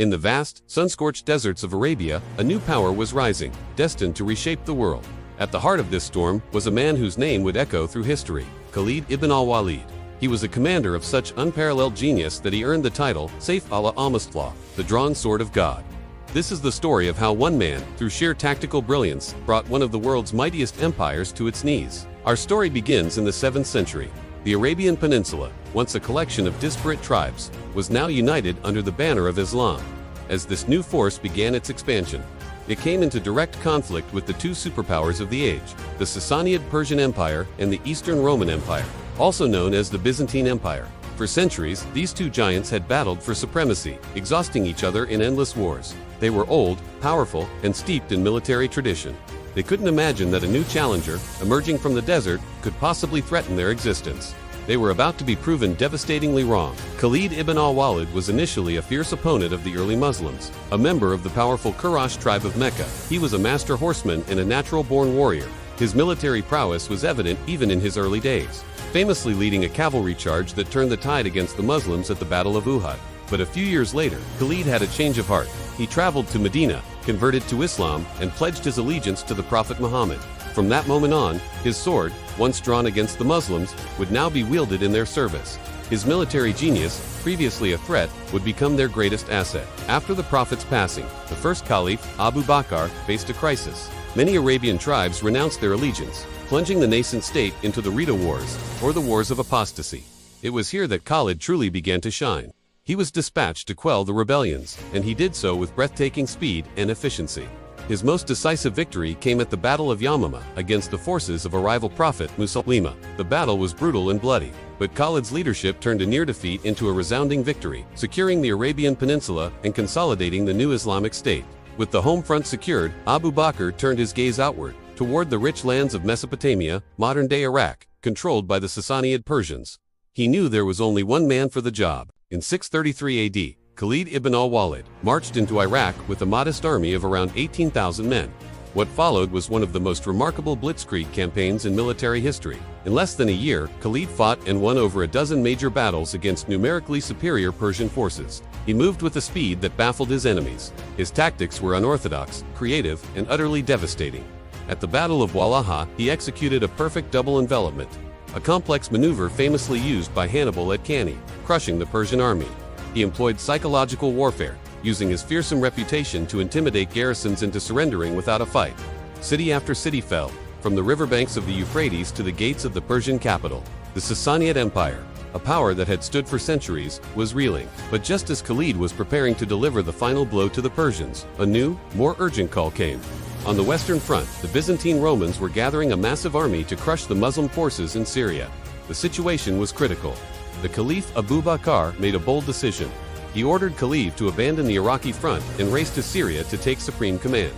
In the vast, sun-scorched deserts of Arabia, a new power was rising, destined to reshape the world. At the heart of this storm was a man whose name would echo through history, Khalid ibn al-Walid. He was a commander of such unparalleled genius that he earned the title Sayf Allah al-Mustafah, the drawn sword of God. This is the story of how one man, through sheer tactical brilliance, brought one of the world's mightiest empires to its knees. Our story begins in the 7th century. The Arabian Peninsula, once a collection of disparate tribes, was now united under the banner of Islam. As this new force began its expansion, it came into direct conflict with the two superpowers of the age, the Sassanid Persian Empire and the Eastern Roman Empire, also known as the Byzantine Empire. For centuries, these two giants had battled for supremacy, exhausting each other in endless wars. They were old, powerful, and steeped in military tradition. They couldn't imagine that a new challenger, emerging from the desert, could possibly threaten their existence. They were about to be proven devastatingly wrong. Khalid ibn al-Walid was initially a fierce opponent of the early Muslims. A member of the powerful Quraysh tribe of Mecca, he was a master horseman and a natural-born warrior. His military prowess was evident even in his early days, famously leading a cavalry charge that turned the tide against the Muslims at the Battle of Uhud. But a few years later, Khalid had a change of heart. He traveled to Medina, converted to Islam, and pledged his allegiance to the Prophet Muhammad. From that moment on, his sword, once drawn against the Muslims, would now be wielded in their service. His military genius, previously a threat, would become their greatest asset. After the Prophet's passing, the first Caliph, Abu Bakr, faced a crisis. Many Arabian tribes renounced their allegiance, plunging the nascent state into the Ridda Wars, or the Wars of Apostasy. It was here that Khalid truly began to shine. He was dispatched to quell the rebellions, and he did so with breathtaking speed and efficiency. His most decisive victory came at the Battle of Yamama against the forces of a rival prophet, Musaylima. The battle was brutal and bloody, but Khalid's leadership turned a near defeat into a resounding victory, securing the Arabian Peninsula and consolidating the new Islamic State. With the home front secured, Abu Bakr turned his gaze outward, toward the rich lands of Mesopotamia, modern-day Iraq, controlled by the Sassanid Persians. He knew there was only one man for the job. In 633 AD, Khalid ibn al-Walid marched into Iraq with a modest army of around 18,000 men. What followed was one of the most remarkable blitzkrieg campaigns in military history. In less than a year, Khalid fought and won over a dozen major battles against numerically superior Persian forces. He moved with a speed that baffled his enemies. His tactics were unorthodox, creative, and utterly devastating. At the Battle of Wallaha, he executed a perfect double envelopment, a complex maneuver famously used by Hannibal at Cannae, crushing the Persian army. He employed psychological warfare, using his fearsome reputation to intimidate garrisons into surrendering without a fight. City after city fell, from the riverbanks of the Euphrates to the gates of the Persian capital. The Sassanid Empire, a power that had stood for centuries, was reeling. But just as Khalid was preparing to deliver the final blow to the Persians, a new, more urgent call came. On the Western Front, the Byzantine Romans were gathering a massive army to crush the Muslim forces in Syria. The situation was critical. The Caliph Abu Bakr made a bold decision. He ordered Khalid to abandon the Iraqi front and race to Syria to take supreme command.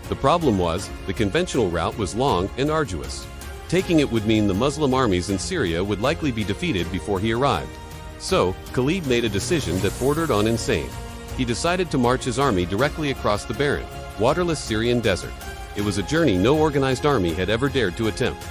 The problem was, the conventional route was long and arduous. Taking it would mean the Muslim armies in Syria would likely be defeated before he arrived. So, Khalid made a decision that bordered on insane. He decided to march his army directly across the barren, waterless Syrian desert. It was a journey no organized army had ever dared to attempt.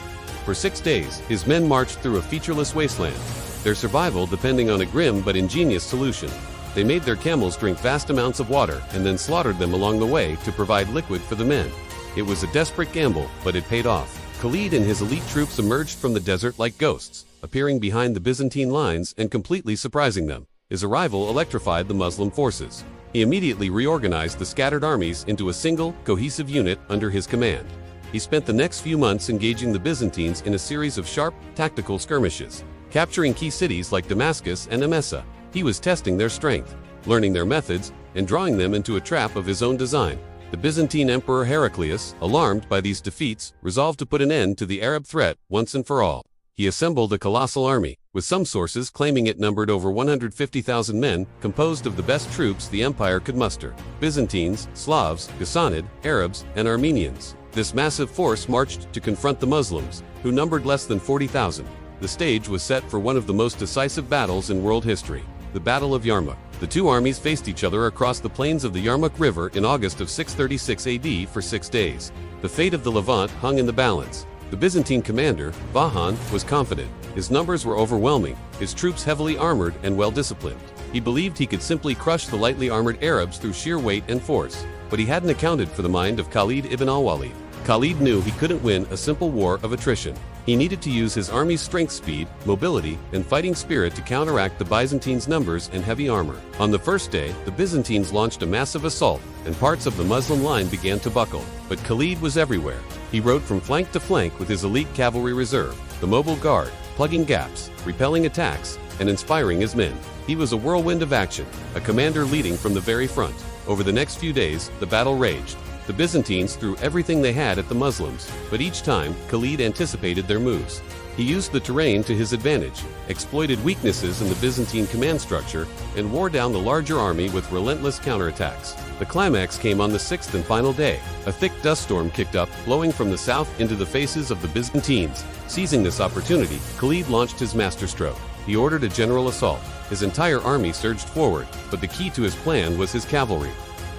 For 6 days, his men marched through a featureless wasteland, their survival depending on a grim but ingenious solution. They made their camels drink vast amounts of water and then slaughtered them along the way to provide liquid for the men. It was a desperate gamble, but it paid off. Khalid and his elite troops emerged from the desert like ghosts, appearing behind the Byzantine lines and completely surprising them. His arrival electrified the Muslim forces. He immediately reorganized the scattered armies into a single, cohesive unit under his command. He spent the next few months engaging the Byzantines in a series of sharp, tactical skirmishes, capturing key cities like Damascus and Emesa. He was testing their strength, learning their methods, and drawing them into a trap of his own design. The Byzantine Emperor Heraclius, alarmed by these defeats, resolved to put an end to the Arab threat once and for all. He assembled a colossal army, with some sources claiming it numbered over 150,000 men, composed of the best troops the empire could muster: Byzantines, Slavs, Ghassanid, Arabs, and Armenians. This massive force marched to confront the Muslims, who numbered less than 40,000. The stage was set for one of the most decisive battles in world history, the Battle of Yarmouk. The two armies faced each other across the plains of the Yarmouk River in August of 636 AD for 6 days. The fate of the Levant hung in the balance. The Byzantine commander, Vahan, was confident. His numbers were overwhelming, his troops heavily armored and well-disciplined. He believed he could simply crush the lightly armored Arabs through sheer weight and force, but he hadn't accounted for the mind of Khalid ibn al-Walid. Khalid knew he couldn't win a simple war of attrition. He needed to use his army's strength, speed, mobility, and fighting spirit to counteract the Byzantines' numbers and heavy armor. On the first day, the Byzantines launched a massive assault, and parts of the Muslim line began to buckle. But Khalid was everywhere. He rode from flank to flank with his elite cavalry reserve, the mobile guard, plugging gaps, repelling attacks, and inspiring his men. He was a whirlwind of action, a commander leading from the very front. Over the next few days, the battle raged. The Byzantines threw everything they had at the Muslims, but each time, Khalid anticipated their moves. He used the terrain to his advantage, exploited weaknesses in the Byzantine command structure, and wore down the larger army with relentless counterattacks. The climax came on the sixth and final day. A thick dust storm kicked up, blowing from the south into the faces of the Byzantines. Seizing this opportunity, Khalid launched his masterstroke. He ordered a general assault. His entire army surged forward, but the key to his plan was his cavalry.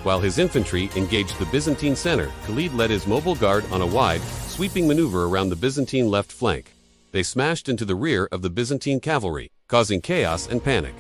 While his infantry engaged the Byzantine center, Khalid led his mobile guard on a wide, sweeping maneuver around the Byzantine left flank. They smashed into the rear of the Byzantine cavalry, causing chaos and panic.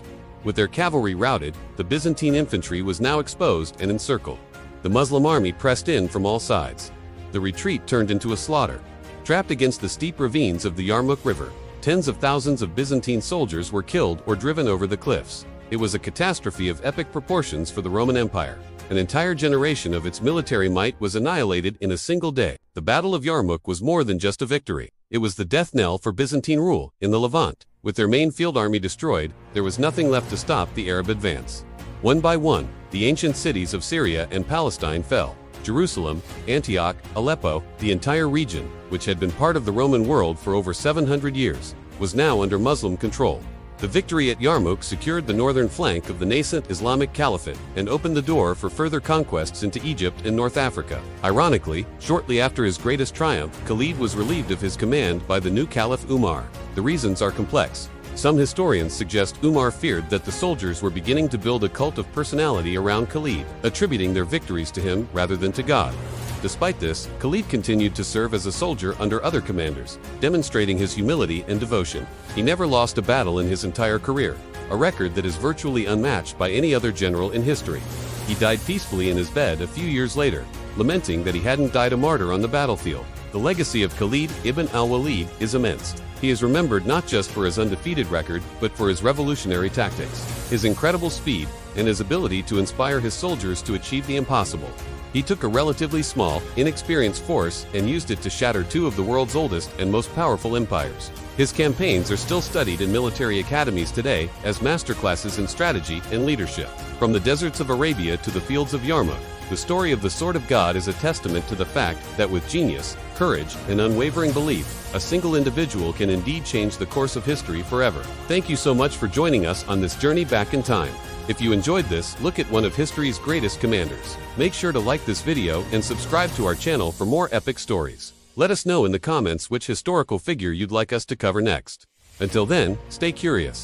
With their cavalry routed, the Byzantine infantry was now exposed and encircled. The Muslim army pressed in from all sides. The retreat turned into a slaughter. Trapped against the steep ravines of the Yarmouk River, tens of thousands of Byzantine soldiers were killed or driven over the cliffs. It was a catastrophe of epic proportions for the Roman Empire. An entire generation of its military might was annihilated in a single day. The Battle of Yarmouk was more than just a victory. It was the death knell for Byzantine rule in the Levant. With their main field army destroyed, there was nothing left to stop the Arab advance. One by one, the ancient cities of Syria and Palestine fell. Jerusalem, Antioch, Aleppo, the entire region, which had been part of the Roman world for over 700 years, was now under Muslim control. The victory at Yarmouk secured the northern flank of the nascent Islamic Caliphate and opened the door for further conquests into Egypt and North Africa. Ironically, shortly after his greatest triumph, Khalid was relieved of his command by the new Caliph Umar. The reasons are complex. Some historians suggest Umar feared that the soldiers were beginning to build a cult of personality around Khalid, attributing their victories to him rather than to God. Despite this, Khalid continued to serve as a soldier under other commanders, demonstrating his humility and devotion. He never lost a battle in his entire career, a record that is virtually unmatched by any other general in history. He died peacefully in his bed a few years later, lamenting that he hadn't died a martyr on the battlefield. The legacy of Khalid ibn al-Walid is immense. He is remembered not just for his undefeated record, but for his revolutionary tactics, his incredible speed, and his ability to inspire his soldiers to achieve the impossible. He took a relatively small, inexperienced force and used it to shatter two of the world's oldest and most powerful empires. His campaigns are still studied in military academies today as masterclasses in strategy and leadership. From the deserts of Arabia to the fields of Yarmouk, the story of the Sword of God is a testament to the fact that with genius, courage, and unwavering belief, a single individual can indeed change the course of history forever. Thank you so much for joining us on this journey back in time. If you enjoyed this, look at one of history's greatest commanders. Make sure to like this video and subscribe to our channel for more epic stories. Let us know in the comments which historical figure you'd like us to cover next. Until then, stay curious.